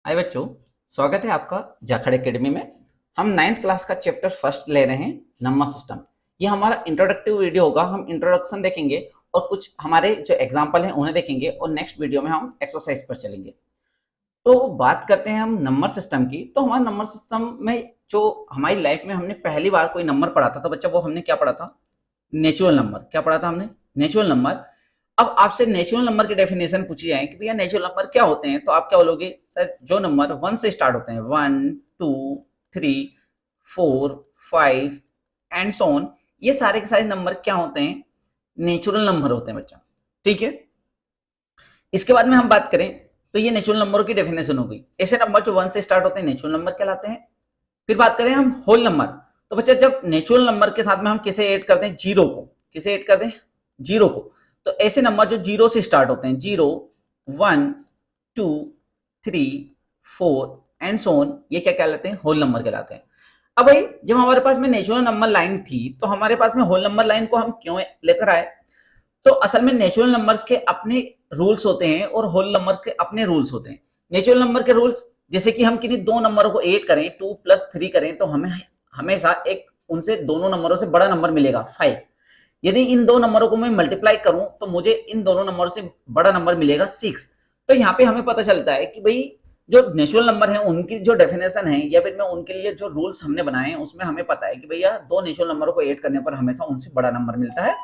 हाय बच्चों, स्वागत है आपका जाखड़ एकेडमी में। हम 9th क्लास का चैप्टर फर्स्ट ले रहे हैं, नंबर सिस्टम। ये हमारा इंट्रोडक्टिव वीडियो होगा। हम इंट्रोडक्शन देखेंगे और कुछ हमारे जो एग्जाम्पल हैं उन्हें देखेंगे और नेक्स्ट वीडियो में हम एक्सरसाइज पर चलेंगे। तो बात करते हैं हम नंबर सिस्टम की। तो हमारा नंबर सिस्टम में जो हमारी लाइफ में हमने पहली बार कोई नंबर पढ़ा था, तो बच्चा वो हमने क्या पढ़ा था? Natural number. क्या पढ़ा था हमने? Natural number. अब आपसे नेचुरल नंबर की डेफिनेशन पूछी जाए कि भैया नेचुरल नंबर क्या होते हैं, तो आप क्या बोलोगे? सर, जो नंबर 1 से स्टार्ट होते हैं, 1 2 3 4 5 एंड सो ऑन, ये सारे के सारे नंबर क्या होते हैं? नेचुरल नंबर होते हैं बच्चा। ठीक है। इसके बाद में हम बात करें तो ये नेचुरल नंबरों की डेफिनेशन हो गई। ऐसे नंबर जो 1 से स्टार्ट होते हैं नेचुरल नंबर कहलाते हैं। फिर बात करें हम होल नंबर। तो बच्चा जब नेचुरल नंबर के साथ में हम किसे ऐड करते हैं? जीरो को। किसे ऐड करते हैं? जीरो को। तो ऐसे नंबर जो जीरो से स्टार्ट होते हैं, 0 1 2 3 4 एंड सो ऑन, ये क्या कहलाते हैं? होल नंबर कहलाते हैं। अब भाई जब हमारे पास में नेचुरल नंबर लाइन थी तो हमारे पास में होल नंबर लाइन को हम क्यों लेकर आए? तो असल में नेचुरल नंबर्स के अपने रूल्स होते हैं और होल नंबर के अपने रूल्स होते हैं। नेचुरल नंबर के रूल्स, जैसे कि हम किन्हीं दो नंबरों को ऐड करें, 2 + 3 करें, तो हमें हमेशा एक उनसे दोनों नंबरों से बड़ा नंबर मिलेगा, 5। यदि इन दो नंबरों को मैं मल्टीप्लाई करूं तो मुझे इन दोनों नंबरों से बड़ा नंबर मिलेगा, 6। तो यहाँ पे हमें पता चलता है कि भाई जो नेचुरल नंबर है उनकी जो डेफिनेशन है या फिर मैं उनके लिए जो रूल्स हमने बनाए हैं उसमें हमें पता है कि भैया दो नेचुरल नंबरों को ऐड करने पर हमेशा उनसे बड़ा नंबर मिलता है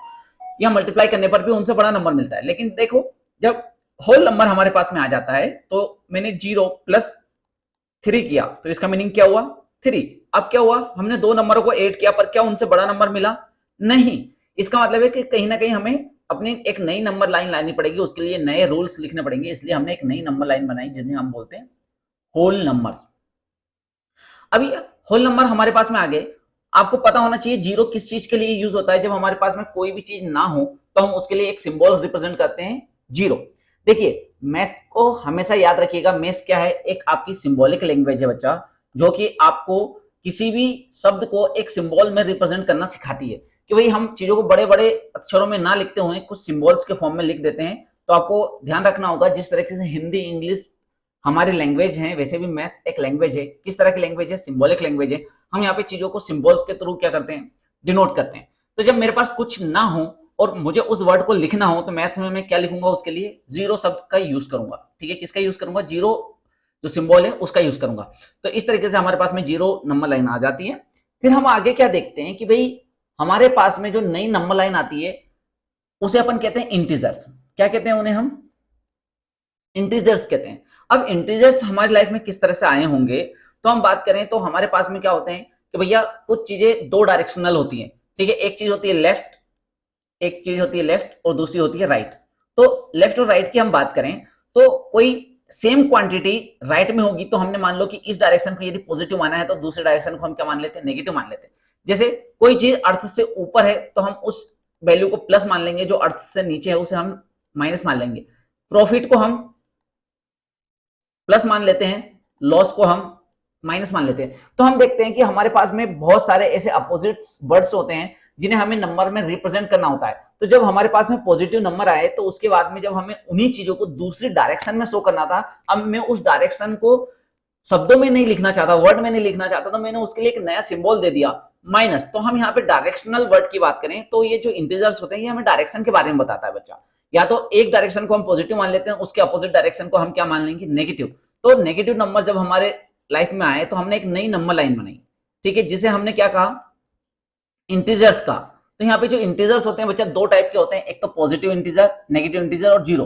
या मल्टीप्लाई करने पर भी उनसे बड़ा नंबर मिलता है। लेकिन देखो, जब होल नंबर हमारे पास में आ जाता है तो मैंने 0 + 3 किया तो इसका मीनिंग क्या हुआ? 3। अब क्या हुआ? हमने दो नंबरों को ऐड किया पर क्या उनसे बड़ा नंबर मिला? नहीं। इसका मतलब है कि कहीं ना कहीं हमें अपनी एक नई नंबर लाइन लानी पड़ेगी, उसके लिए नए रूल्स लिखने पड़ेंगे। इसलिए हमने एक नई नंबर लाइन बनाई जिन्हें हम बोलते हैं होल नंबर्स। अभी होल नंबर हमारे पास में आ गए। आपको पता होना चाहिए जीरो किस चीज के लिए यूज होता है। जब हमारे पास में कोई भी चीज ना हो तो हम उसके लिए एक सिंबल रिप्रेजेंट करते हैं, जीरो। देखिए, मैथ्स को हमेशा याद रखिएगा, मैथ्स क्या है? एक आपकी सिंबॉलिक लैंग्वेज है बच्चा, जो कि आपको किसी भी शब्द को एक सिंबल में रिप्रेजेंट करना सिखाती है। कि भाई हम चीजों को बड़े बड़े अक्षरों में ना लिखते हुए कुछ सिंबल्स के फॉर्म में लिख देते हैं। तो आपको ध्यान रखना होगा, जिस तरीके से हिंदी इंग्लिश हमारी लैंग्वेज है वैसे भी मैथ्स एक लैंग्वेज है। किस तरह की लैंग्वेज है? सिंबॉलिक लैंग्वेज है। हम यहाँ पे चीजों को सिंबल्स के थ्रू क्या करते हैं? डिनोट करते हैं। तो जब मेरे पास कुछ ना हो और मुझे उस वर्ड को लिखना हो तो मैथ्स में मैं क्या लिखूंगा? उसके लिए जीरो शब्द का यूज करूंगा। ठीक है, किसका यूज करूंगा? जीरो जो सिंबल है उसका यूज करूंगा। तो इस तरीके से हमारे पास में जीरो नंबर लाइन आ जाती है। फिर हम आगे क्या देखते हैं कि भाई हमारे पास में जो नई नंबर लाइन आती है उसे अपन कहते हैं इंटीजर्स। क्या कहते हैं उन्हें? हम इंटीजर्स कहते हैं। अब इंटीजर्स हमारी लाइफ में किस तरह से आए होंगे, तो हम बात करें तो हमारे पास में क्या होते हैं कि भैया कुछ चीजें दो डायरेक्शनल होती हैं। ठीक है, एक चीज होती है लेफ्ट, एक चीज होती है लेफ्ट और दूसरी होती है राइट। तो लेफ्ट और राइट की हम बात करें तो कोई सेम क्वांटिटी राइट में होगी तो हमने मान लो कि इस डायरेक्शन को यदि पॉजिटिव माना है तो दूसरे डायरेक्शन को हम क्या मान लेते हैं? नेगेटिव मान लेते हैं। जैसे कोई चीज अर्थ से ऊपर है तो हम उस वैल्यू को प्लस मान लेंगे, जो अर्थ से नीचे है उसे हम माइनस मान लेंगे। प्रॉफिट को हम प्लस मान लेते हैं, लॉस को हम माइनस मान लेते हैं। तो हम देखते हैं कि हमारे पास में बहुत सारे ऐसे अपोजिट वर्ड्स होते हैं जिन्हें हमें नंबर में रिप्रेजेंट करना होता है। तो जब हमारे पास में पॉजिटिव नंबर आए तो उसके बाद में जब हमें उन्हीं चीजों को दूसरी डायरेक्शन में शो करना था, अब मैं उस डायरेक्शन को शब्दों में नहीं लिखना चाहता, वर्ड में नहीं लिखना चाहता, तो मैंने उसके लिए एक नया सिंबल दे दिया, माइनस। तो हम यहाँ पे डायरेक्शनल वर्ड की बात करें तो ये जो इंटीजर्स होते हैं ये हमें डायरेक्शन के बारे में बताता है बच्चा। या तो एक डायरेक्शन को हम पॉजिटिव मान लेते हैं, उसके अपोजिट डायरेक्शन को हम क्या मान लेंगे? नेगेटिव। तो नेगेटिव नंबर जब हमारे लाइफ में आए तो हमने एक नई नंबर लाइन बनाई। ठीक है, जिसे हमने क्या कहा? इंटीजर्स का। तो यहाँ पे जो इंटीजर्स होते हैं बच्चा दो टाइप के होते हैं, एक तो पॉजिटिव इंटीजर, नेगेटिव इंटीजर और जीरो।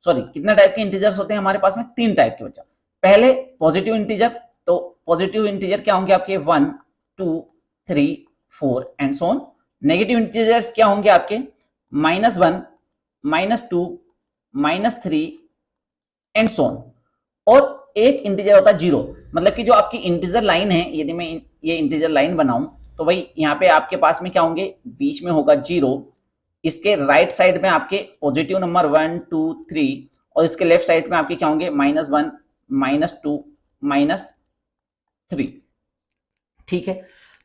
सॉरी, कितने टाइप के इंटीजर्स होते हैं हमारे पास में? 3 टाइप के बच्चा। पहले पॉजिटिव इंटीजर। तो पॉजिटिव इंटीजर क्या होंगे आपके? 1 2 3 4 and so on. Negative integers क्या होंगे आपके? -1 -2 -3 एंड सो ऑन। और एक इंटीजर होता है जीरो। मतलब कि जो आपकी इंटीजर लाइन है, यदि मैं ये इंटीजर लाइन बनाऊं तो भाई यहाँ पे आपके पास में क्या होंगे? बीच में होगा जीरो, इसके राइट साइड में आपके पॉजिटिव नंबर 1 2 3 और इसके लेफ्ट साइड में आपके क्या होंगे? -1 -2 -3। ठीक है,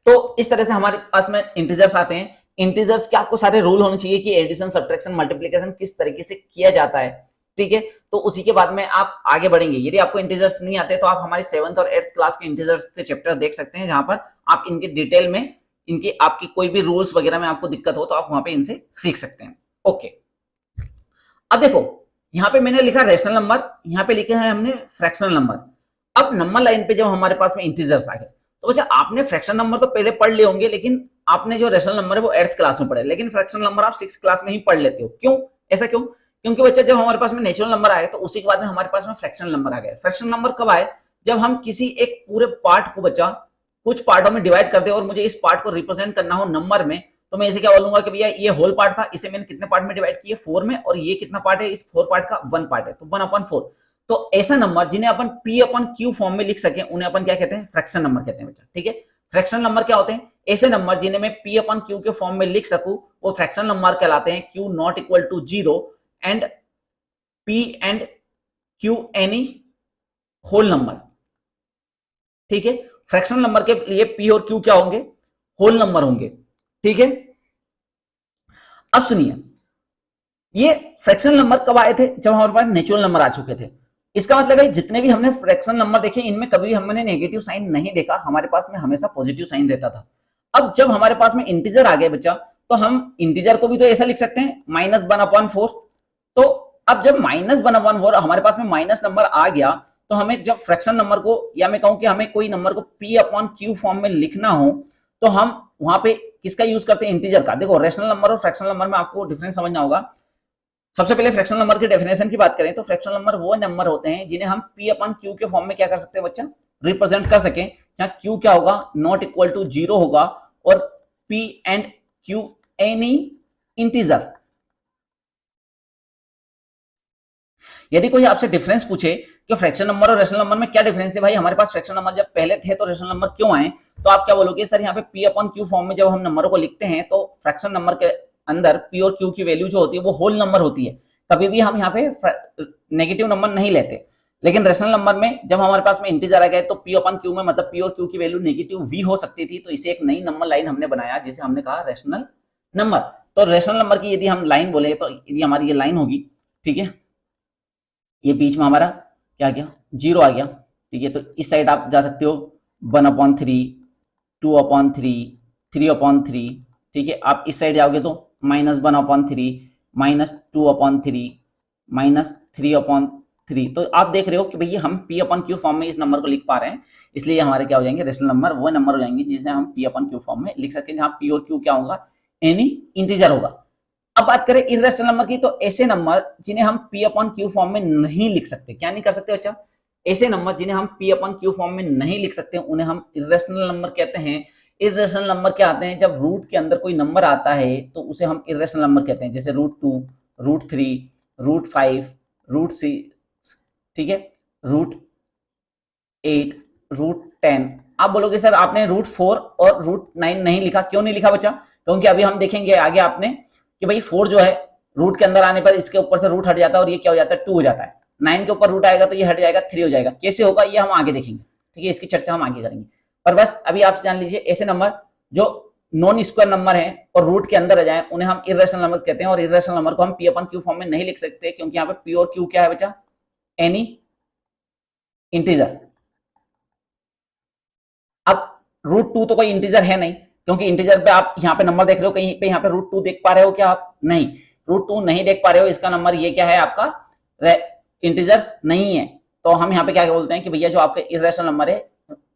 तो इस तरह से हमारे पास में इंटीजर्स आते हैं। इंटीजर्स के आपको सारे रूल होने चाहिए कि एडिशन, सब्ट्रैक्शन, मल्टीप्लिकेशन किस तरीके से किया जाता है। ठीक है। तो उसी के बाद में आप आगे बढ़ेंगे। यदि आपको इंटीजर्स नहीं आते तो आप हमारे 7th और 8th क्लास के इंटीजर्स के चैप्टर देख सकते हैं, जहां पर आप इनके डिटेल में इनकी आपकी कोई भी रूल्स वगैरह में आपको दिक्कत हो तो आप वहां पे इनसे सीख सकते हैं। ओके, अब देखो यहाँ पे मैंने लिखा रेशनल नंबर, यहाँ पे लिखे हैं हमने फ्रैक्शनल नंबर। अब नंबर लाइन पे जब हमारे पास में इंटीजर्स आ गए तो बच्चा आपने फ्रैक्शनल नंबर तो पहले पढ़ लिए होंगे, लेकिन आपने जो रेशनल नंबर है वो 8th क्लास में पढ़े, लेकिन फ्रैक्शनल नंबर आप 6th क्लास में ही पढ़ लेते हो। क्यों, ऐसा क्यों? क्योंकि बच्चा जब हमारे पास में नेचुरल नंबर आए तो उसी के बाद में हमारे पास में फ्रैक्शनल नंबर आ गए। फ्रैक्शनल नंबर कब आए? जब हम किसी एक पूरे पार्ट को बच्चा कुछ पार्टों में डिवाइड कर दे और मुझे इस पार्ट को रिप्रेजेंट करना हो नंबर में, तो मैं इसे क्या बोलूंगा कि भैया ये होल पार्ट था, इसे मैंने कितने पार्ट में डिवाइड किया? 4 में, और ये कितना पार्ट है? इस 4 पार्ट का 1 पार्ट है, तो 1/4। तो ऐसा नंबर जिन्हें अपन P/Q फॉर्म में लिख सके उन्हें अपन क्या कहते हैं? फ्रैक्शन नंबर कहते हैं बच्चा। ठीक है, फ्रैक्शन नंबर क्या होते हैं? ऐसे नंबर जिन्हें मैं P/Q के फॉर्म में लिख सकूं वो फ्रैक्शन नंबर कहलाते हैं। Q not equal to 0 and P and Q any whole number. ठीक है, फ्रैक्शनल नंबर के लिए P और Q क्या होंगे? होल नंबर होंगे। ठीक है, अब सुनिए, ये फ्रैक्शनल नंबर कब आए थे? जब हमारे पास नेचुरल नंबर आ चुके थे। इसका मतलब है जितने भी हमने फ्रैक्शनल नंबर देखे इनमें कभी हमने नेगेटिव साइन नहीं देखा, हमारे पास में हमेशा पॉजिटिव साइन रहता था। अब जब हमारे पास में इंटीजर आ गए बच्चा, तो हम इंटीजर को भी तो ऐसा लिख सकते हैं -1/4। तो अब जब -1/4 हमारे पास में माइनस नंबर आ गया, तो हमें जब फ्रैक्शन नंबर को, या मैं कहूं कि हमें कोई नंबर को P/Q फॉर्म में लिखना हो तो हम वहां पे किसका यूज करते हैं? इंटीजर का। देखो रेशनल नंबर और फ्रैक्शनल नंबर में आपको डिफरेंस समझना होगा। सबसे पहले फ्रैक्शनल नंबर की डेफिनेशन की बात करें तो फ्रैक्शनल नंबर वो नंबर होते हैं जिन्हें हम P/Q के फॉर्म में क्या कर सकते हैं बच्चा? रिप्रेजेंट कर सकें। जहां Q क्या होगा? नॉट इक्वल टू 0 होगा, और P and Q any integer. यदि कोई आपसे डिफरेंस पूछे कि फ्रैक्शन नंबर और रेशनल नंबर में क्या डिफरेंस है, भाई हमारे पास फ्रैक्शन नंबर जब पहले थे तो रेशनल नंबर क्यों आए, तो आप क्या बोलोगे? सर यहाँ पे P/Q फॉर्म में जब हम नंबरों को लिखते हैं तो फ्रैक्शन नंबर के अंदर P और Q की वैल्यू जो होती है वो होल नंबर होती है, कभी भी हम यहाँ पे नेगेटिव नंबर नहीं लेते। लेकिन रेशनल नंबर में जब हमारे पास में इंटीजर आ गए तो P/Q में मतलब P और Q की वैल्यू नेगेटिव भी हो सकती थी, तो इसे एक नई नंबर लाइन हमने बनाया जिसे हमने कहा रेशनल नंबर। तो रेशनल नंबर की यदि हम लाइन बोले तो यदि हमारी ये लाइन होगी, ठीक है, ये बीच में हमारा क्या गया? 0 आ गया। ठीक है, तो इस साइड आप जा सकते हो 1/3, 2/3, 3/3। ठीक है, आप इस साइड जाओगे तो -1/3, -2/3, -3/3। तो आप देख रहे हो कि भैया हम P/Q फॉर्म में इस नंबर को लिख पा रहे हैं, इसलिए हमारे क्या हो जाएंगे? रेशनल नंबर वो नंबर हो जाएंगे जिसे हम P/Q फॉर्म में लिख सकते हैं, जहां P और Q क्या होगा? एनी इंटीजर होगा। अब बात करें इर्रेशनल नंबर की, तो ऐसे नंबर जिन्हें हम P/Q फॉर्म में नहीं लिख सकते, क्या नहीं कर सकते बच्चा? ऐसे नंबर जिन्हें हम P/Q फॉर्म में नहीं लिख सकते उन्हें हम इर्रेशनल नंबर कहते हैं। इर्रेशनल नंबर क्या आते हैं? जब रूट के अंदर कोई नंबर आता है तो उसे हम इर्रेशनल नंबर कहते हैं, जैसे √2, √3, √5, √6, ठीक है, √8, √10। आप बोलोगे सर आपने √4 और √9 नहीं लिखा, क्यों नहीं लिखा बच्चा? क्योंकि अभी हम देखेंगे आगे आपने कि भाई 4 जो है रूट के अंदर आने पर इसके ऊपर से रूट हट जाता है और ये क्या हो जाता है? 2 हो जाता है। 9 के ऊपर रूट आएगा तो ये हट जाएगा, 3 हो जाएगा। कैसे होगा ये हम आगे देखेंगे, ठीक है, इसकी चर्चा हम आगे करेंगे। पर बस अभी आप जान लीजिए ऐसे नंबर जो नॉन स्क्वायर नंबर है और रूट के अंदर आ जाए उन्हें हम इर्रेशनल नंबर कहते हैं, और इर्रेशनल नंबर को हम P/Q फॉर्म में नहीं लिख सकते क्योंकि यहाँ पे P और Q क्या है बच्चा? Any integer. अब √2 तो कोई इंटीजर है नहीं, क्योंकि इंटीजर पे आप यहाँ पे नंबर देख रहे हो, कहीं पे यहाँ पे √2 देख पा रहे हो क्या आप? नहीं, √2 नहीं देख पा रहे हो, इसका नंबर ये क्या है? आपका इंटीजर्स नहीं है। तो हम यहाँ पे क्या बोलते हैं कि भैया जो आपके इर्रेशनल नंबर है,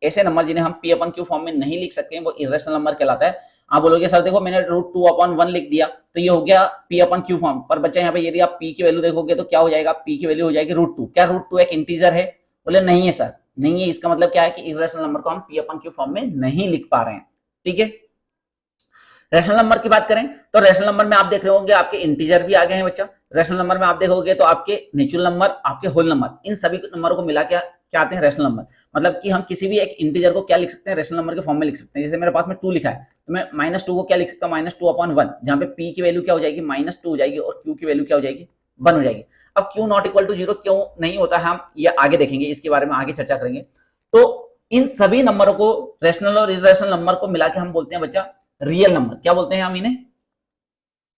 ऐसे नंबर जिन्हें हम P/Q फॉर्म में नहीं लिख सकते हैं वो इर्रेशनल नंबर कहलाता है। आप बोलोगे सर देखो मैंने √2/1 लिख दिया तो ये हो गया P/Q फॉर्म, पर बच्चा यहाँ पे यदि आप P की वैल्यू देखोगे तो क्या हो जाएगा? P की वैल्यू हो जाएगी √2। क्या √2 एक इंटीजर है? बोले नहीं है सर, नहीं है। इसका मतलब क्या है कि इर्रेशनल नंबर को हम P/Q फॉर्म में नहीं लिख पा रहे हैं। ठीक है, रेशनल नंबर की बात करें तो रेशनल नंबर में आप देख रहे होंगे आपके इंटीजर भी आ गए हैं बच्चा। रेशनल नंबर में आप देखोगे तो आपके नेचुरल नंबर, आपके होल नंबर, इन सभी नंबरों को मिला के क्या आते हैं? Rational number. मतलब कि हम किसी भी एक इंटीजर को क्या लिख सकते हैं? रेशनल नंबर के फॉर्म में लिख सकते हैं। जैसे मेरे पास में 2 लिखा है तो मैं -2 को क्या लिख सकता हूँ? -2/1, जहां पे P की वैल्यू क्या हो जाएगी? -2 हो जाएगी और Q की वैल्यू क्या हो जाएगी? 1 हो जाएगी। अब Q नॉट इक्वल टू 0 क्यों नहीं होता है, हम ये आगे देखेंगे, इसके बारे में आगे चर्चा करेंगे। तो इन सभी नंबरों को, रेशनल और इर्रेशनल नंबर को मिला के हम बोलते हैं बच्चा रियल नंबर। क्या बोलते हैं हम इन्हें?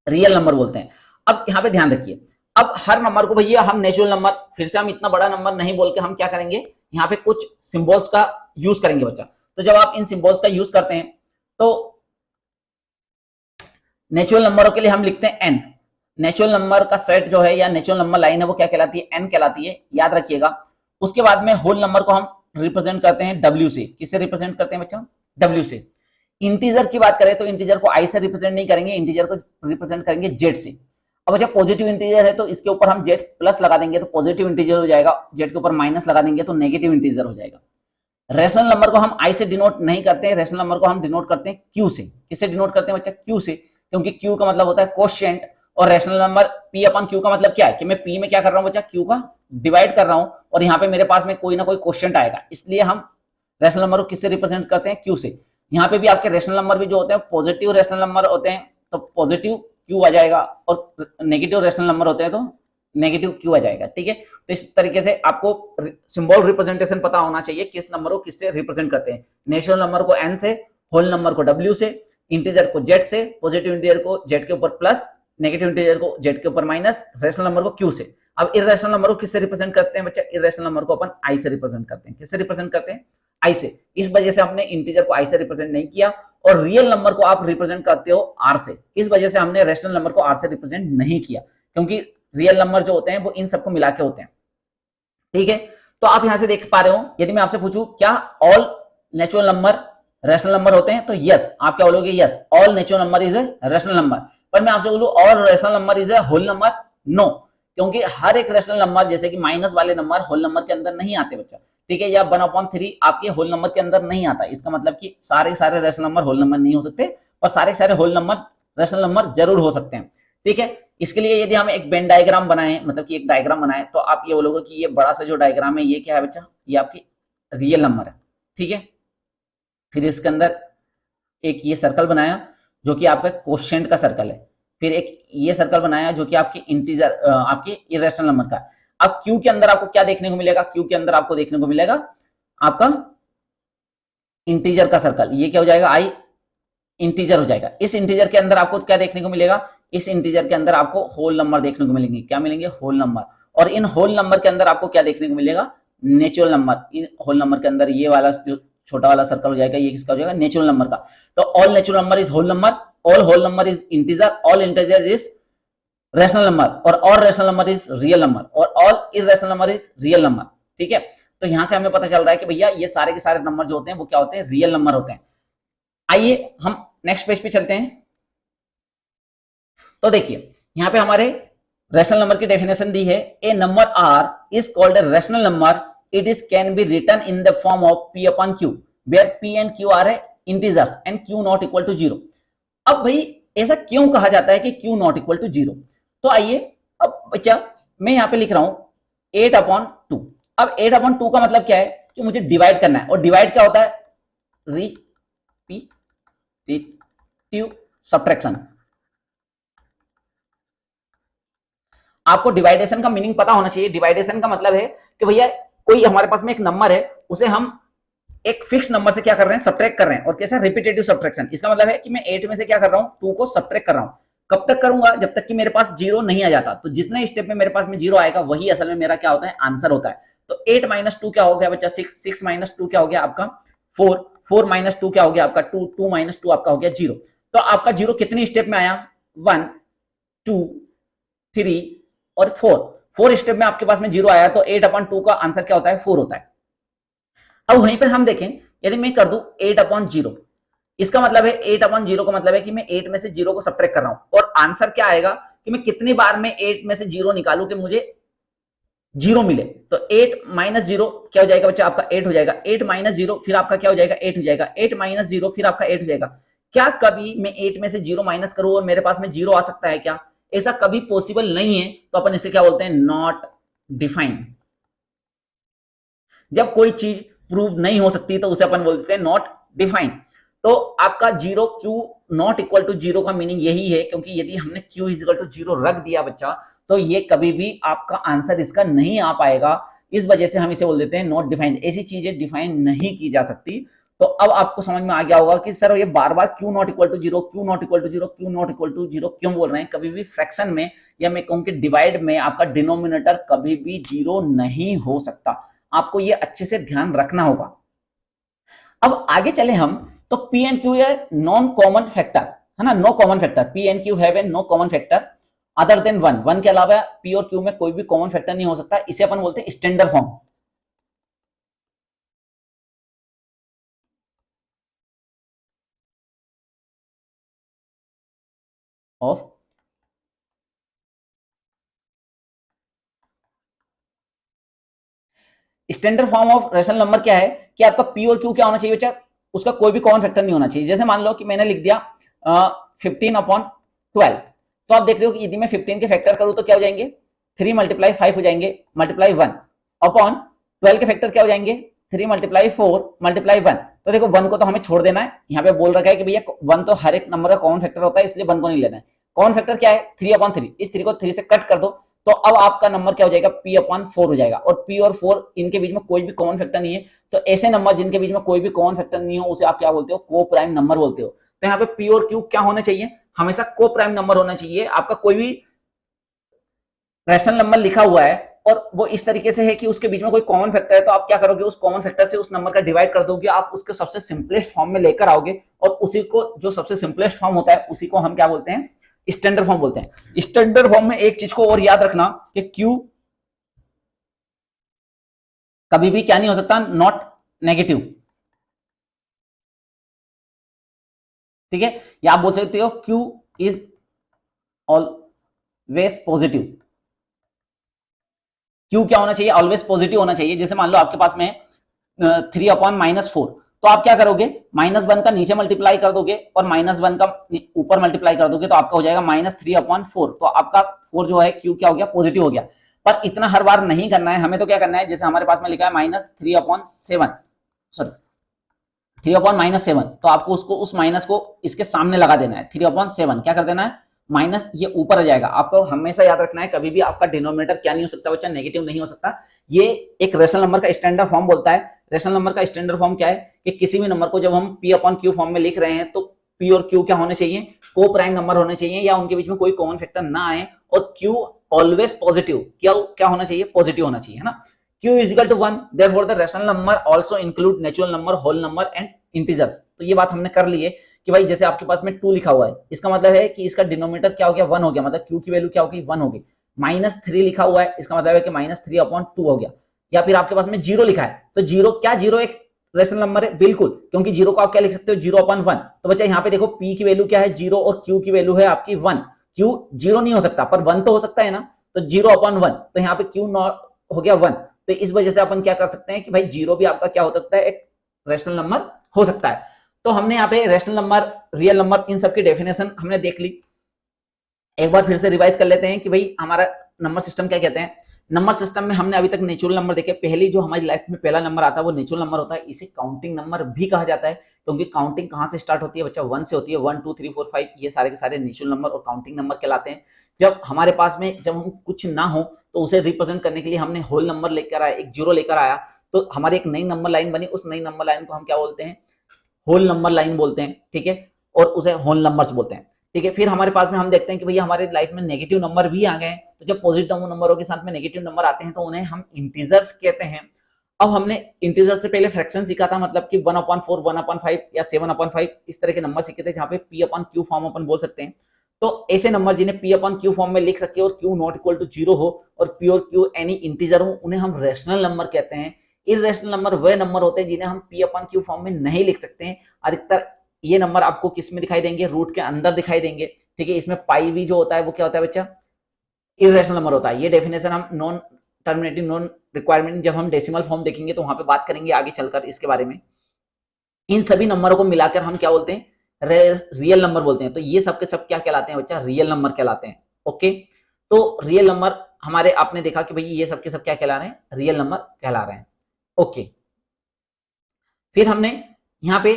रियल नंबर बोलते हैं। अब यहाँ पे ध्यान रखिए, अब हर नंबर को भैया हम नेचुरल नंबर, फिर से हम इतना बड़ा नंबर नहीं बोल के हम क्या करेंगे, यहाँ पे कुछ सिंबल्स का यूज करेंगे बच्चा। तो जब आप इन सिंबल्स का यूज करते हैं तो नेचुरल नंबरों के लिए हम लिखते हैं एन। नेचुरल नंबर का सेट जो है या नेचुरल नंबर लाइन है वो क्या कहलाती है, एन कहलाती है, याद रखिएगा। उसके बाद में होल नंबर को हम रिप्रेजेंट करते हैं डब्ल्यू से। किससे रिप्रेजेंट करते हैं बच्चा, डब्ल्यू से। इंटीजर की बात करें तो इंटीजर को आई से रिप्रेजेंट नहीं करेंगे, इंटीजर को रिप्रेजेंट करेंगे जेड से। अब जब पॉजिटिव इंटीजर है तो इसके ऊपर हम जेड प्लस लगा देंगे तो पॉजिटिव इंटीजर हो जाएगा, जेड के ऊपर माइनस लगा देंगे तो नेगेटिव इंटीजर हो जाएगा। रेशनल नंबर को हम आई से डिनोट नहीं करते हैं, रेशनल नंबर को हम डिनोट करते हैं क्यू से। किससे डिनोट करते हैं बच्चा, क्यू से, क्योंकि क्यू का मतलब होता है कोशेंट, और rational number P upon Q का मतलब क्या है कि मैं पी में क्या कर रहा हूं बच्चा, क्यू का डिवाइड कर रहा हूं, और यहाँ पे मेरे पास में कोई ना कोई कोशेंट आएगा, इसलिए हम रेशनल नंबर को किससे रिप्रेजेंट करते हैं, क्यू से। यहाँ पे भी आपके रेशनल नंबर भी जो होते हैं पॉजिटिव रेशनल नंबर होते हैं तो पॉजिटिव क्यू आ जाएगा, और नेगेटिव रेशनल नंबर होते हैं तो नेगेटिव क्यू आ जाएगा, ठीक है। तो इस तरीके से आपको सिंबल रिप्रेजेंटेशन पता होना चाहिए, किस नंबर को किससे रिप्रेजेंट करते हैं। नेचुरल नंबर को एन से, होल नंबर को डब्ल्यू से, इंटीजर को जेड से, पॉजिटिव इंटीजर को जेड के ऊपर प्लस, नेगेटिव इंटीजर को जेड के ऊपर माइनस, रेशनल नंबर को क्यू से। अब इर्रेशनल नंबर को किससे रिप्रेजेंट करते हैं बच्चा, इर्रेशनल नंबर को अपन आई से रिप्रेजेंट करते हैं। किससे रिप्रेजेंट करते हैं, आई से। इस वजह से हमने इंटीजर को आई से रिप्रेजेंट नहीं किया, और रियल नंबर को आप रिप्रेजेंट करते हो आर से, इस वजह से हमने रेशनल नंबर को आर से रिप्रेजेंट नहीं किया, क्योंकि रियल नंबर जो होते हैं वो इन सबको मिला के होते हैं, ठीक है। तो आप यहां से देख पा रहे हो, यदि मैं आपसे पूछूं क्या all natural number rational number होते हैं, तो यस, आप क्या बोलोगे, yes all natural number is a rational number. पर मैं आपसे बोलूं all rational number is a whole number, no, क्योंकि हर एक रेशनल नंबर जैसे कि माइनस वाले नंबर होल नंबर के अंदर नहीं आते बच्चा, ठीक है, या 1/3 आपके होल नंबर के अंदर नहीं आता। इसका मतलब कि सारे सारे रेशनल नंबर होल नंबर नहीं हो सकते, और सारे सारे होल नंबर रेशनल नंबर जरूर हो सकते हैं, ठीक है। इसके लिए यदि हम एक वेन डायग्राम बनाए, मतलब कि एक डायग्राम बनाए, तो आप ये बोलोगे कि ये बड़ा सा जो डायग्राम है ये क्या है बच्चा, ये आपकी रियल नंबर है, ठीक है। फिर इसके अंदर एक ये सर्कल बनाया जो कि आपका कोशेंट का सर्कल है, फिर एक ये सर्कल बनाया जो कि आपकी इंटीजर आपकी इरेशनल नंबर का। अब क्यू के अंदर आपको क्या देखने को मिलेगा, क्यू के अंदर आपको देखने को मिलेगा आपका इंटीजर का सर्कल, ये क्या हो जाएगा, आई इंटीजर हो जाएगा। इस इंटीजर के अंदर आपको क्या देखने को मिलेगा, इस इंटीजर के अंदर आपको होल नंबर देखने को मिलेंगे, क्या मिलेंगे, होल नंबर। और इन होल नंबर के अंदर आपको क्या देखने को मिलेगा, नेचुरल नंबर। इन होल नंबर के अंदर ये वाला जो छोटा वाला सर्कल हो जाएगा, ये किसका हो जाएगा, नेचुरल नंबर का। तो all natural number is whole number, all whole number is integer, all integer is rational number, और all rational number is real number, और all irrational number is real number, ठीक है। तो यहां से हमें पता चल रहा है कि भैया ये सारे के सारे नंबर जो होते हैं वो क्या होते हैं, रियल नंबर होते हैं। आइए हम नेक्स्ट पेज पे चलते हैं। तो देखिए यहां पे हमारे रेशनल नंबर की डेफिनेशन दी है, a number r is called a rational number, it is can be written in the form of p upon q, where p and q are a integers and q not equal to 0। अब भाई ऐसा क्यों कहा जाता है कि Q not equal to 0, तो आइए अब बच्चा मैं यहां पे लिख रहा हूं 8/2। अब 8/2 का मतलब क्या है कि मुझे डिवाइड करना है, और डिवाइड क्या होता है, रिपीटिव सब्ट्रैक्शन। आपको डिवाइडेशन का मीनिंग पता होना चाहिए। डिवाइडेशन का मतलब है कि भैया कोई हमारे पास में एक नंबर है, उसे हम एक फिक्स नंबर से क्या कर रहे हैं, सब्ट्रैक्ट कर रहे हैं, और कैसा, रिपीटेटिव सब्ट्रैक्शन। इसका मतलब है कि मैं 8 में से क्या कर रहा हूं, 2 को सब्ट्रैक्ट कर रहा हूं। कब तक करूंगा, जब तक कि मेरे पास 0 नहीं आ जाता। तो जितने स्टेप में मेरे पास में 0 आएगा वही असल में मेरा क्या होता है, आंसर होता है। तो 8 - 2 क्या हो गया बच्चा, 6, 6 - 2 क्या हो गया आपका 4, 4 - 2 क्या हो गया आपका 2, 2 - 2 आपका हो गया 0। तो आपका 0 कितनी स्टेप में आया, 1, 2, 3 और 4 स्टेप में आपके पास में 0 आया। तो 8/2 का आंसर क्या होता है, 4 होता है। अब वहीं पर हम देखें, यदि मैं कर दूं 8/0, इसका मतलब है 8/0 का मतलब है कि मैं 8 में से 0 को सब्ट्रैक्ट कर रहा हूं, और आंसर क्या आएगा कि मैं कितनी बार में 8 में से 0 निकालूं कि मुझे 0 मिले। तो 8 - 0 क्या हो जाएगा बच्चा, आपका 8 हो जाएगा। 8 - 0 फिर आपका क्या हो जाएगा, 8 हो जाएगा। 8 - 0 फिर आपका 8 हो जाएगा। क्या कभी मैं 8 में से 0 माइनस करूं और मेरे पास में 0 आ सकता है क्या, ऐसा कभी पॉसिबल नहीं है। तो अपन इसे क्या बोलते हैं, नॉट डिफाइंड। जब कोई चीज प्रूव नहीं हो सकती तो उसे अपन बोलते हैं नॉट डिफाइंड। तो आपका 0 क्यू नॉट इक्वल टू 0 का मीनिंग यही है, क्योंकि यदि हमने क्यू इज इक्वल टू 0 रख दिया बच्चा, तो ये कभी भी आपका आंसर इसका नहीं आ पाएगा। इस वजह से हम इसे बोल देते हैं नॉट डिफाइंड। ऐसी चीजें डिफाइन नहीं की जा सकती। तो अब आपको समझ में आ गया होगा कि सर ये बार बार q not equal to zero, q not equal to zero, q not equal to zero क्यों बोल रहे हैं। कभी भी फ्रैक्शन में या मैं कहूं कि डिवाइड में आपका डिनोमिनेटर कभी भी जीरो नहीं हो सकता, आपको ये अच्छे से ध्यान रखना होगा। अब आगे चले हम, तो पी एंड क्यू है नॉन कॉमन फैक्टर, है ना, no common factor, P and Q have a no common factor other than one, one के अलावा पी और क्यू में कोई भी कॉमन फैक्टर नहीं हो सकता, इसे अपन बोलते हैं standard form of standard form of rational number क्या है कि आपका पी और क्यू क्या होना चाहिए बच्चा, उसका कोई भी कॉमन फैक्टर नहीं होना चाहिए। जैसे मान लो कि मैंने लिख दिया 15/12, तो आप देख रहे हो कि यदि मैं 15 के फैक्टर करूं तो क्या हो जाएंगे, 3 × 5 हो जाएंगे मल्टीप्लाई 1 अपॉन 12 के फैक्टर क्या हो जाएंगे, 3 × 4 मल्टीप्लाई 1। तो देखो 1 को तो हमें छोड़ देना है, यहाँ पे बोल रखा है कि भैया 1 तो हर एक नंबर का कॉमन फैक्टर होता है, इसलिए 1 को नहीं लेना है। कॉमन फैक्टर क्या है, 3/3, इस 3 को 3 से कट कर दो, तो अब आपका नंबर क्या हो जाएगा, p/4 हो जाएगा। और p और 4 इनके बीच में कोई भी कॉमन फैक्टर नहीं है, तो ऐसे नंबर जिनके बीच में कोई भी कॉमन फैक्टर नहीं हो उसे आप क्या बोलते हो, को प्राइम नंबर बोलते हो। तो यहाँ पे p और q क्या होना चाहिए, हमेशा को प्राइम नंबर होना चाहिए। आपका कोई भी रैशनल नंबर लिखा हुआ है और वो इस तरीके से है कि उसके बीच में कोई कॉमन फैक्टर है, तो आप क्या करोगे, उस कॉमन फैक्टर से उस नंबर का डिवाइड कर दोगे, आप उसके सबसे सिंपलेस्ट फॉर्म में लेकर आओगे, और उसी को जो सबसे सिंपलेस्ट फॉर्म होता है उसी को हम क्या बोलते हैं, स्टैंडर्ड फॉर्म बोलते हैं। स्टैंडर्ड फॉर्म में एक चीज को और याद रखना कि Q कभी भी क्या नहीं हो सकता, नॉट नेगेटिव, ठीक है, या आप बोल सकते हो Q is always positive. Q क्या होना चाहिए, ऑलवेज पॉजिटिव होना चाहिए। जैसे मान लो आपके पास में 3/-4, तो आप क्या करोगे, -1 का नीचे मल्टीप्लाई कर दोगे और -1 का ऊपर मल्टीप्लाई कर दोगे, तो आपका हो जाएगा -3/4। तो आपका 4 जो है Q क्या हो गया, पॉजिटिव हो गया। पर इतना हर बार नहीं करना है, हमें तो क्या करना है, जैसे हमारे पास में लिखा है -3/7, सॉरी 3/-7, तो आपको उसको उस माइनस को इसके सामने लगा देना है, 3/7 क्या कर देना है, माइनस ये ऊपर आ जाएगा। आपको हमेशा याद रखना है कभी भी आपका डिनोमिनेटर क्या नहीं हो सकता बच्चा, नेगेटिव नहीं हो सकता। ये एक रेशनल नंबर का स्टैंडर्ड फॉर्म बोलता है। रेशनल नंबर का स्टैंडर्ड फॉर्म क्या है कि किसी भी नंबर को जब हम p/q फॉर्म में लिख रहे हैं, तो p और q क्या होने चाहिए, को प्राइम नंबर होने चाहिए, या उनके बीच में कोई कॉमन फैक्टर ना आए, और q ऑलवेज पॉजिटिव, क्या होना चाहिए, पॉजिटिव होना चाहिए, है ना। q is equal to 1, therefore the rational number also include natural number, whole number and integers। तो ये बात हमने कर ली है कि भाई जैसे आपके पास में 2 लिखा हुआ है, इसका मतलब है कि इसका डिनोमिनेटर क्या हो गया, 1 हो गया, मतलब q की वैल्यू क्या हो गई, 1 हो गई। -3 लिखा हुआ है, इसका मतलब है कि -3/2 हो गया। या फिर आपके पास में 0 लिखा है, तो 0 क्या, 0 एक रेशनल नंबर है, बिल्कुल, क्योंकि 0 को आप क्या लिख सकते हो, 0/1। तो बच्चा यहाँ पे देखो p की वैल्यू क्या है, 0, और q की वैल्यू है आपकी 1। q 0 नहीं हो सकता, पर 1 तो हो सकता है ना, तो 0/1, तो यहाँ पे q हो गया 1। तो इस वजह से अपन क्या कर सकते हैं कि भाई 0 भी आपका क्या हो सकता है, एक रेशनल नंबर हो सकता है। तो हमने यहाँ पे रेशनल नंबर, रियल नंबर, इन सबकी डेफिनेशन हमने देख ली। एक बार फिर से रिवाइज कर लेते हैं कि भाई हमारा नंबर सिस्टम क्या कहते हैं। नंबर सिस्टम में हमने अभी तक नेचुरल नंबर देखे, पहली जो हमारी लाइफ में पहला नंबर आता है वो नेचुरल नंबर होता है। इसे काउंटिंग नंबर भी कहा जाता है, क्योंकि काउंटिंग कहाँ से स्टार्ट होती है बच्चा, 1 से होती है। 1 2 3 4 5 ये सारे के सारे नेचुरल नंबर और काउंटिंग नंबर कहलाते हैं। जब हमारे पास में जब हम कुछ ना हो तो उसे रिप्रेजेंट करने के लिए हमने होल नंबर लेकर आया, एक 0 लेकर आया, तो हमारी एक नई नंबर लाइन बनी। उस नई नंबर लाइन को हम क्या बोलते हैं, होल नंबर लाइन बोलते हैं, ठीक है, और उसे होल नंबर्स बोलते हैं, ठीक है। फिर हमारे पास में हम देखते हैं कि भैया हमारे लाइफ में नेगेटिव नंबर भी आ गए, तो जब पॉजिटिव नंबरों के साथ में नेगेटिव नंबर आते हैं तो उन्हें हम इंटीजर्स कहते हैं। अब हमने इंटीजर से पहले फ्रैक्शन सीखा था, मतलब कि 1/4, 1/5 या 7/5 इस तरह के नंबर सीखे थे, जहाँ पे p/q फॉर्म अपन बोल सकते हैं। तो ऐसे नंबर जिन्हें p/q फॉर्म में लिख सके और q नॉट इक्वल टू 0 हो और p और q एनी इंटीजर हो, उन्हें हम रैशनल नंबर कहते हैं। इररेशनल नंबर वे नंबर होते हैं जिन्हें हम p/q फॉर्म में नहीं लिख सकते हैं। अधिकतर ये नंबर आपको किस में दिखाई देंगे, रूट के अंदर दिखाई देंगे, ठीक है। इसमें पाई भी जो होता है वो क्या होता है बच्चा, इररेशनल नंबर होता है। ये डेफिनेशन हम नॉन टर्मिनेटिव नॉन रिक्वायरमेंट जब हम डेसिमल फॉर्म देखेंगे तो वहां पे बात करेंगे आगे चलकर इसके बारे में। इन सभी नंबरों को मिलाकर हम क्या बोलते हैं, रियल नंबर बोलते हैं। तो ये सब के सब क्या कहलाते हैं बच्चा, रियल नंबर कहलाते हैं। ओके, तो रियल नंबर हमारे, आपने देखा कि भाई ये सब के सब क्या कहला रहे हैं, रियल नंबर कहला रहे हैं। ओके, फिर हमने यहाँ पे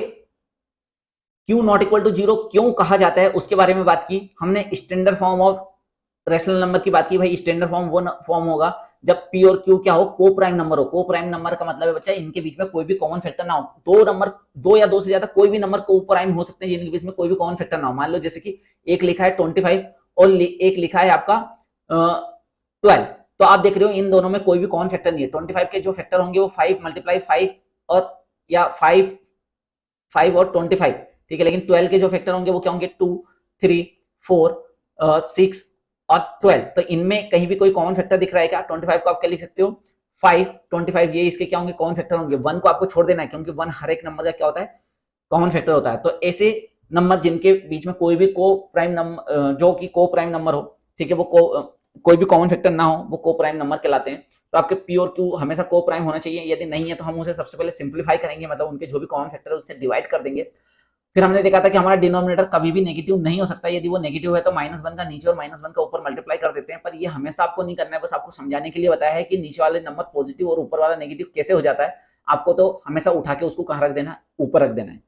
Q नॉट इक्वल टू 0 क्यों कहा जाता है उसके बारे में बात की। हमने standard form of rational number की बात की, भाई स्टैंडर्ड फॉर्म वो फॉर्म होगा जब पी और क्यू क्या हो, को प्राइम नंबर हो। को प्राइम नंबर का मतलब है बच्चा इनके बीच में कोई भी कॉमन फैक्टर ना हो। दो नंबर, दो या दो से ज्यादा कोई भी नंबर को प्राइम हो सकते हैं जिनके बीच में कोई भी कॉमन फैक्टर ना हो। मान लो जैसे कि एक लिखा है 25 और एक लिखा है आपका 12, तो आप देख रहे हो इन दोनों में कोई भी कॉमन फैक्टर नहीं है। 25 के जो फैक्टर होंगे वो 5 मल्टीप्लाई 5 और या 5 और 25, ठीक है। लेकिन 12 के जो फैक्टर होंगे वो क्या होंगे, 2, 3, 4, 6 और 12। तो इनमें कहीं भी कोई कॉमन फैक्टर दिख रहा है क्या? 25 को आप क्या लिख सकते हो 5, 25 ये इसके क्या होंगे कॉमन फैक्टर होंगे। 1 को आपको छोड़ देना है क्योंकि 1 हर एक नंबर का क्या होता है, कॉमन फैक्टर होता है। तो ऐसे नंबर जिनके बीच में कोई भी को प्राइम नंबर, जो कि को प्राइम नंबर हो, ठीक है, वो कोई भी कॉमन फैक्टर ना हो, वो को प्राइम नंबर कहलाते हैं। तो आपके पी और क्यू हमेशा को प्राइम होना चाहिए। यदि नहीं है तो हम उसे सबसे पहले सिंप्लीफाई करेंगे, मतलब उनके जो भी कॉमन फैक्टर है उससे डिवाइड कर देंगे। फिर हमने देखा था कि हमारा डिनोमिनेटर कभी भी नेगेटिव नहीं हो सकता। यदि वो नेगेटिव है तो -1 का नीचे और -1 का ऊपर मल्टीप्लाई कर देते हैं, पर ये हमेशा आपको नहीं करना है, बस आपको समझाने के लिए बताया है कि नीचे वाले नंबर पॉजिटिव और ऊपर वाला नेगेटिव कैसे हो जाता है। आपको तो हमेशा उठा के उसको कहाँ रख देना है, ऊपर रख देना है।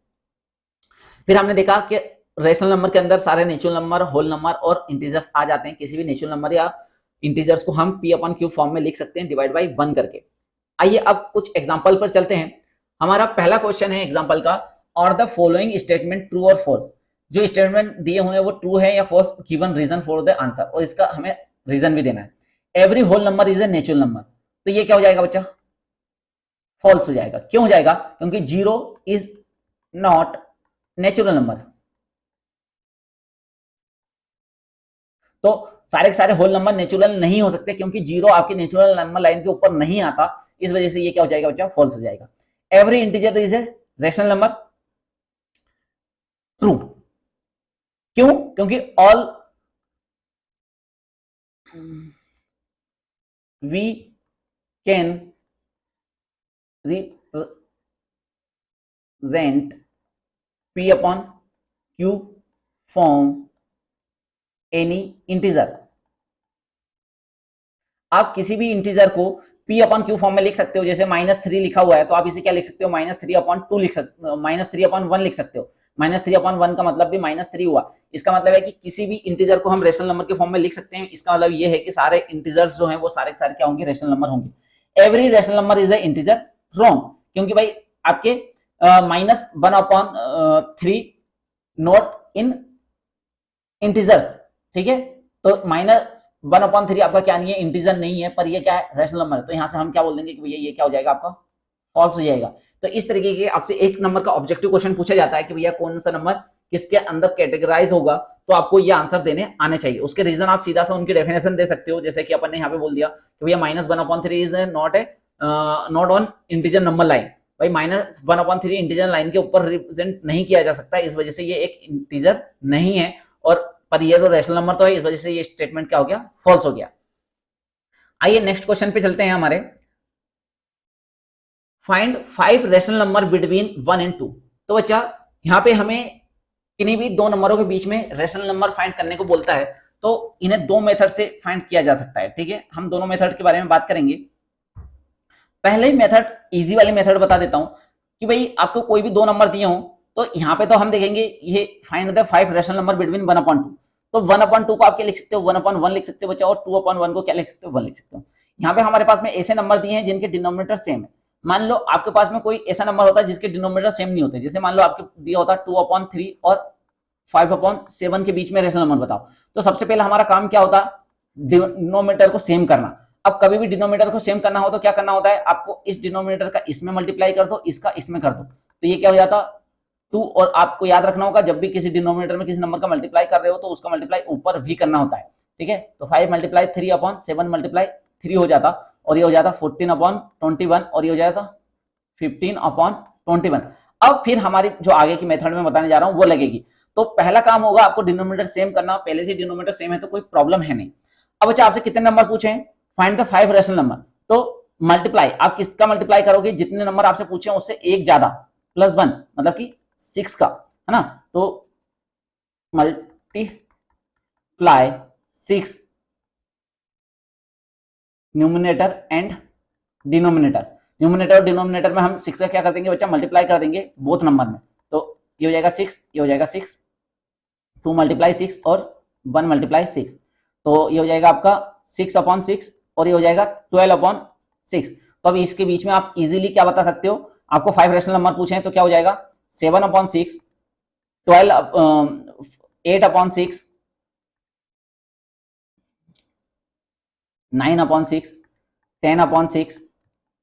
फिर हमने देखा कि रेशनल नंबर के अंदर सारे नेचुरल नंबर, होल नंबर और इंटीजर्स आ जाते हैं। किसी भी नेचुरल नंबर या इंटीजर्स को हम पी अपॉन क्यू फॉर्म में लिख सकते हैं डिवाइड बाई 1 करके। आइए अब कुछ एग्जांपल पर चलते हैं। हमारा पहला क्वेश्चन है एग्जांपल का, और द फॉलोइंग स्टेटमेंट ट्रू और फॉल्स। जो स्टेटमेंट दिए हुए हैं वो ट्रू है या false, given reason for the answer, और इसका हमें रीजन भी देना है। Every whole number is a natural number, तो ये क्या हो जाएगा बच्चा, फॉल्स हो जाएगा। क्यों हो जाएगा? क्योंकि 0 इज नॉट नेचुरल नंबर। तो सारे के सारे होल नंबर नेचुरल नहीं हो सकते क्योंकि 0 आपकी नेचुरल नंबर लाइन के ऊपर नहीं आता। इस वजह से ये क्या हो जाएगा बच्चा, फॉल्स हो जाएगा। Every integer is a rational number, true. क्यों? क्योंकि all we can represent p upon q from any integer। आप किसी भी इंटीजर को p अपॉन क्यू फॉर्म में लिख सकते हो। जैसे -3 लिखा हुआ है तो आप इसे क्या लिख सकते हो, -3/2 लिख सकते हो, -3/1 लिख सकते हो। -3/1 का मतलब भी -3 हुआ। इसका मतलब है कि किसी भी इंटीजर को हम रेशनल नंबर के फॉर्म में लिख सकते हैं। इसका मतलब ये है कि सारे इंटीजर्स जो हैं वो सारे के सारे क्या होंगे, रेशनल नंबर होंगे। Every rational number is a integer, wrong. क्योंकि भाई आपके -1/3 नॉट इन इंटीजर्स, ठीक है। तो -1/3 आपका क्या नहीं है, इंटीजर नहीं है, पर ये क्या है, रेशनल नंबर है। तो यहां से हम क्या बोल देंगे कि भैया ये क्या हो जाएगा आपका, फॉल्स हो जाएगा। तो इस तरीके के आपसे एक नंबर का ऑब्जेक्टिव क्वेश्चन पूछा जाता है कि भैया कौन सा नंबर किसके अंदर कैटेगराइज होगा, तो आपको ये आंसर देने आने चाहिए। उसके रीजन आप सीधा सा उनकी डेफिनेशन दे सकते हो। जैसे कि अपन ने यहाँ पे बोल दिया कि भैया -1/3 is not on integer number line. भाई -1/3 इंटीजर लाइन के ऊपर रिप्रेजेंट नहीं किया जा सकता, इस वजह से ये एक इंटीजर नहीं है। और पर ये तो रेशनल नंबर तो है, इस वजह से ये स्टेटमेंट क्या हो गया, फॉल्स हो गया। आइए नेक्स्ट क्वेश्चन पे चलते हैं हमारे। Find 5 rational number between 1 and 2। तो बच्चा यहाँ पे हमें किन्हीं भी दो नंबरों के बीच में रेशनल नंबर फाइंड करने को बोलता है, तो इन्हें दो मेथड से फाइंड किया जा सकता है, ठीक है। हम दोनों मेथड के बारे में बात करेंगे। पहले मेथड, इजी वाली मेथड बता देता हूं कि भाई आपको कोई भी दो नंबर दिए हो, तो यहाँ पे तो हम देखेंगे ये find the 5 rational number between 1/2। तो 1/2 को आप क्या लिख सकते हो, 1/1 लिख सकते हो बच्चा, और 2/1 को क्या लिख सकते हो, 1 लिख सकते हो। यहाँ पे हमारे पास में ऐसे नंबर दिए हैं जिनके डिनोमिनेटर सेम है। मान लो आपके पास में कोई ऐसा नंबर होता है जिसके डिनोमिनेटर सेम नहीं होते। जैसे मान लो आपके दिया होता है 2/3 और 5/7 के बीच में रेशनल नंबर बताओ। तो सबसे पहले हमारा काम क्या होता है, डिनोमिनेटर को सेम करना। अब कभी भी डिनोमिनेटर को सेम करना हो तो क्या करना होता है, आपको इस डिनोमिनेटर का इसमें मल्टीप्लाई कर दो, इसका इसमें कर दो, तो ये क्या हो जाता 2। और आपको याद रखना होगा जब भी किसी डिनोमिनेटर में किसी नंबर का मल्टीप्लाई कर रहे हो तो उसका मल्टीप्लाई ऊपर भी करना होता है, ठीक है। तो 5 × 3/7 × 3 हो जाता, और ये हो जाता 14/21, और ये हो जाता 15/21। अब फिर हमारी जो आगे की मेथड में बताने जा रहा हूं वो लगेगी। तो पहला काम होगा आपको डिनोमिनेटर सेम करना। पहले से डिनोमिनेटर सेम है तो कोई प्रॉब्लम है नहीं। अब अच्छा आपसे कितने नंबर पूछे हैं, फाइंड द 5 रेशनल नंबर। तो मल्टीप्लाई, आप किसका मल्टीप्लाई करोगे, जितने नंबर आपसे पूछे उससे एक ज्यादा, +1 मतलब कि 6 का, है ना। तो multiply 6 numerator and denominator. Numerator और डिनोमिनेटर में हम 6 का क्या कर देंगे बच्चा, मल्टीप्लाई कर देंगे बोथ नंबर में। तो ये हो जाएगा 6, ये हो जाएगा 6, 2 × 6 और 1 × 6। तो ये हो जाएगा आपका 6/6 और ये हो जाएगा 12/6। तो अब इसके बीच में आप इजीली क्या बता सकते हो, आपको 5 रेशनल नंबर पूछे हैं तो क्या हो जाएगा 7/6, 8/6, 9/6, 10/6,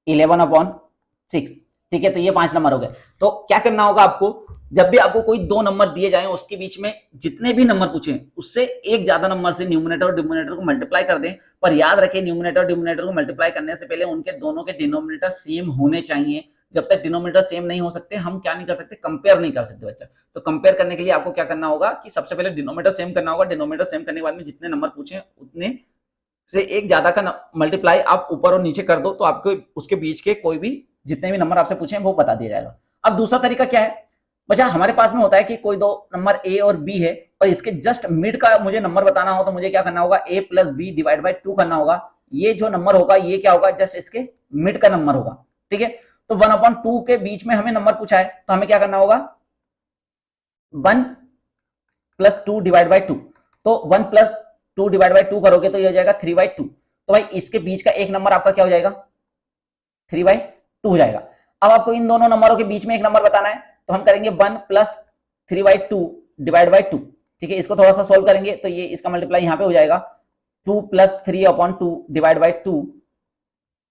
11/6। ठीक है, तो ये 5 नंबर हो गए। तो क्या करना होगा आपको, जब भी आपको कोई 2 नंबर दिए जाएं उसके बीच में जितने भी नंबर पूछे उससे एक ज्यादा नंबर से न्यूमरेटर और डिनोमिनेटर को मल्टीप्लाई कर दें। पर याद रखें न्यूमरेटर और डिनोमिनेटर को मल्टीप्लाई करने से पहले उनके दोनों के डिनोमिनेटर सेम होने चाहिए। जब तक डिनोमिनेटर सेम नहीं हो सकते हम क्या नहीं कर सकते, कंपेयर नहीं कर सकते बच्चा। तो कंपेयर करने के लिए आपको क्या करना होगा कि सबसे पहले डिनोमिनेटर सेम करना होगा। डिनोमिनेटर सेम करने के बाद में जितने नंबर पूछे उतने से एक ज्यादा का मल्टीप्लाई आप ऊपर और नीचे कर दो, तो आपको उसके बीच के कोई भी जितने भी नंबर आपसे पूछे वो बता दिया जाएगा। अब दूसरा तरीका क्या है बच्चा, हमारे पास में होता है कि कोई 2 नंबर ए और बी है और इसके जस्ट मिड का मुझे नंबर बताना हो तो मुझे क्या करना होगा, a plus B divide by 2 करना होगा। ये जो नंबर होगा ये क्या होगा, जस्ट इसके मिड का नंबर होगा। ठीक है, तो 1/2 के बीच में हमें नंबर पूछा है तो हमें क्या करना होगा, 1 प्लस 2 डिवाइड बाई 2। तो 1 प्लस 2 डिवाइड बाई 2 करोगे तो ये हो जाएगा 3/2। तो भाई इसके बीच का एक नंबर आपका क्या हो जाएगा, 3/2 हो जाएगा। अब आपको इन दोनों नंबरों के बीच में एक नंबर बताना है तो हम करेंगे 1 प्लस 3/2 डिवाइड बाई 2। ठीक है, इसको थोड़ा सा सोल्व करेंगे तो ये इसका मल्टीप्लाई यहाँ पे हो जाएगा 2 प्लस 3/2 डिवाइड बाई 2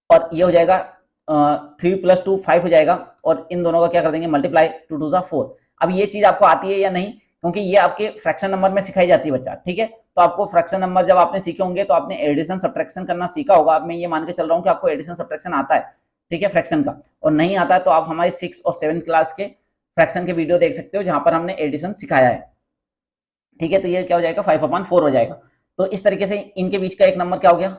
और ये हो जाएगा 3 प्लस 2 5 हो जाएगा और इन दोनों का क्या कर देंगे मल्टीप्लाई, 2 2 4। अब ये चीज आपको आती है या नहीं, क्योंकि ये आपके फ्रैक्शन नंबर में सिखाई जाती है बच्चा। ठीक है, तो आपको फ्रैक्शन नंबर जब आपने सीखे होंगे तो आपने एडिशन सब्ट्रैक्शन करना सीखा होगा। अब मैं ये मान के चल रहा हूँ कि आपको एडिशन सब्ट्रैक्शन आता है, ठीक है, फ्रैक्शन का। और नहीं आता है तो आप हमारे 6 और 7 क्लास के फ्रैक्शन के वीडियो देख सकते हो जहां पर हमने एडिशन सिखाया है। ठीक है, तो ये क्या हो जाएगा 5/4 हो जाएगा। तो इस तरीके से इनके बीच का एक नंबर क्या हो गया,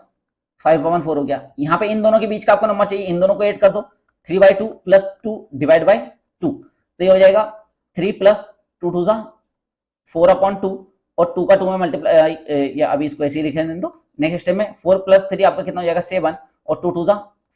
5/4 हो गया। यहाँ पे इन दोनों के बीच का आपको नंबर चाहिए, इन दोनों को ऐड कर दो, 3/2 प्लस 2 डिवाइड बाई 2। तो ये हो जाएगा 3 प्लस 2 2 4/2 और 2 का 2 में मल्टीप्लाई, या अभी इसको ऐसे ही लिख लेने दो। नेक्स्ट स्टेप में 4 प्लस 3 आपका कितना हो जाएगा 7 और 2 2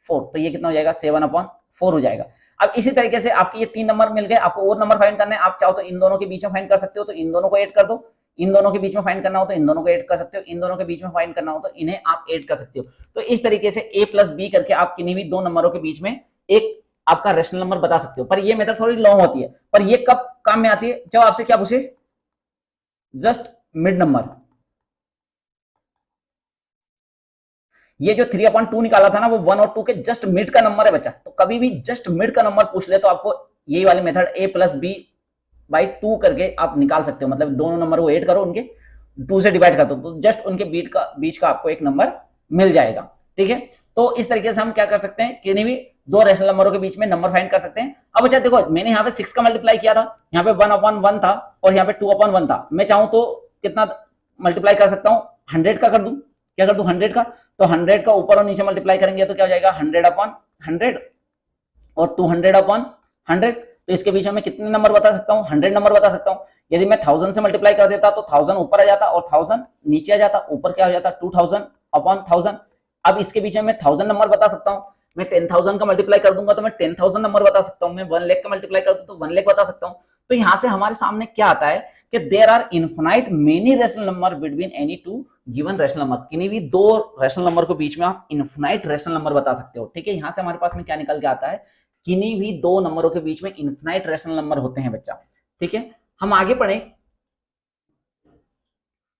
4, तो ये कितना हो जाएगा 7/4 हो जाएगा। अब इसी तरीके से आपके ये 3 नंबर मिल गए, आपको और नंबर फाइंड करना है। आप चाहो तो इन दोनों के बीच में फाइंड कर सकते हो तो इन दोनों को ऐड कर दो, इन दोनों के बीच में फाइंड करना हो तो इन दोनों को ऐड कर सकते हो, इन दोनों के बीच में फाइंड करना हो तो इन्हें आप ऐड कर सकते हो। तो इस तरीके से a प्लस बी करके आप किन्हीं भी 2 नंबरों के बीच में एक आपका रेशनल नंबर बता सकते हो। पर ये मेथड थोड़ी लॉन्ग होती है, पर ये कब काम में आती है, जब आपसे क्या पूछे, जस्ट मिड नंबर। ये जो 3/2 निकाला था ना वो 1 और 2 के जस्ट मिड का नंबर है बच्चा। तो कभी भी जस्ट मिड का नंबर पूछ ले तो आपको यही वाली method a plus B by 2 करके आप निकाल सकते हो। मतलब दोनों नंबर को ऐड करो, उनके 2 से डिवाइड कर दो तो जस्ट उनके बीच का आपको एक नंबर मिल जाएगा। ठीक है, तो इस तरीके से हम क्या कर सकते हैं, किन्हीं भी 2 रेशनल नंबरों के बीच में नंबर फाइंड कर सकते हैं। अब अच्छा देखो, मैंने यहाँ पे 6 का मल्टीप्लाई किया था, यहाँ पे 1/1 था और यहाँ पे 2/1 था। मैं चाहूं तो कितना मल्टीप्लाई कर सकता हूँ, 100 का कर दूं, क्या कर दूं 100 का। तो 100 का ऊपर और नीचे मल्टीप्लाई करेंगे तो क्या हो जाएगा 100/100 और 200/100। तो इसके बीच में मैं कितने नंबर बता सकता हूँ, 100 नंबर बता सकता हूँ। यदि मैं 1000 से मल्टीप्लाई कर देता तो 1000 ऊपर आ जाता और 1000 नीचे आ जाता, ऊपर क्या हो जाता 2000/1000। अब इसके बीच में मैं 1000 नंबर बता सकता हूँ। मैं 10,000 का मल्टीप्लाई कर दूंगा तो मैं 10,000 नंबर बता सकता हूँ। मैं 1 लाख का मल्टीप्लाई कर दूं तो 1 लाख बता सकता हूँ। तो यहां से हमारे सामने क्या आता है कि there are infinite many rational number between any two given rational number. किन्हीं भी 2 रेशनल नंबर के बीच में आप इनफिनाइट रेशनल नंबर बता सकते हो। ठीक है, यहां से हमारे पास में क्या निकल के आता है, किन्हीं भी 2 नंबरों के बीच में इनफिनाइट रेशनल नंबर होते हैं बच्चा। ठीक है, हम आगे पढ़े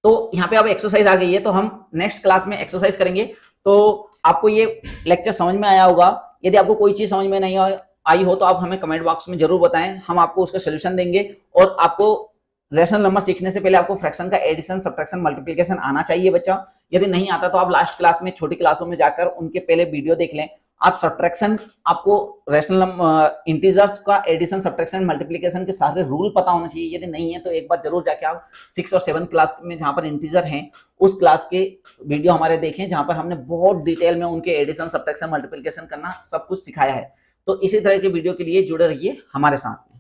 तो यहाँ पे अब एक्सरसाइज आ गई है, तो हम नेक्स्ट क्लास में एक्सरसाइज करेंगे। तो आपको ये लेक्चर समझ में आया होगा। यदि आपको कोई चीज समझ में नहीं आई हो तो आप हमें कमेंट बॉक्स में जरूर बताएं, हम आपको उसका सोल्यूशन देंगे। और आपको रेशनल नंबर सीखने से पहले आपको फ्रैक्शन का एडिशन, सब्ट्रैक्शन, मल्टीप्लिकेशन आना चाहिए बच्चा। यदि नहीं आता तो आप लास्ट क्लास में छोटी क्लासों में जाकर उनके पहले वीडियो देख लें। आप सब्ट्रैक्शन, आपको रेशनल इंटीजर्स का एडिशन, सब्ट्रैक्शन, मल्टीप्लिकेशन के सारे रूल पता होना चाहिए। यदि नहीं है तो एक बार जरूर जाके आप 6 और 7 क्लास में जहां पर इंटीजर हैं उस क्लास के वीडियो हमारे देखें, जहां पर हमने बहुत डिटेल में उनके एडिशन, सब्ट्रैक्शन, मल्टीप्लिकेशन करना सब कुछ सिखाया है। तो इसी तरह के वीडियो के लिए जुड़े रहिए हमारे साथ।